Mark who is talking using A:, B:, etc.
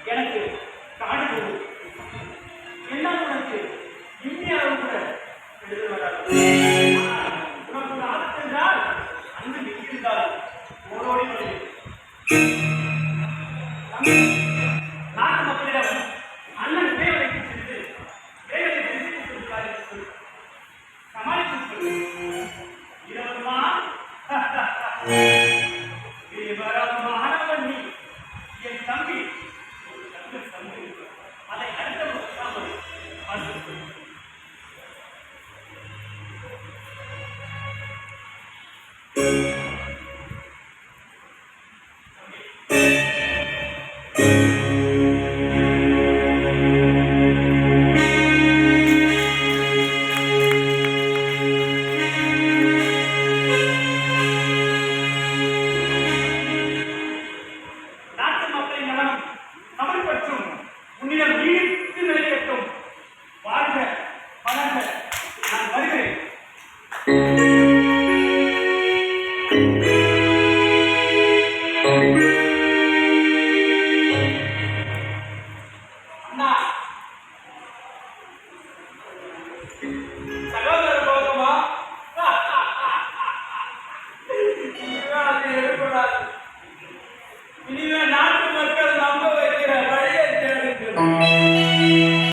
A: எனக்கு காடு போகுது என்ன உனக்கு இந்தியாவும் கூட எழுத வராது. உனக்கு ஆபத்து என்றால் அங்கு நிற்கின்றால் ஓடோடி நாட்டு மக்களிடம் அண்ணன் பேரவைக்கு சென்று பேரவை சமாளித்து இரவமா மாணவன் நீ என் தம்பி அதை அடுத்த Nah.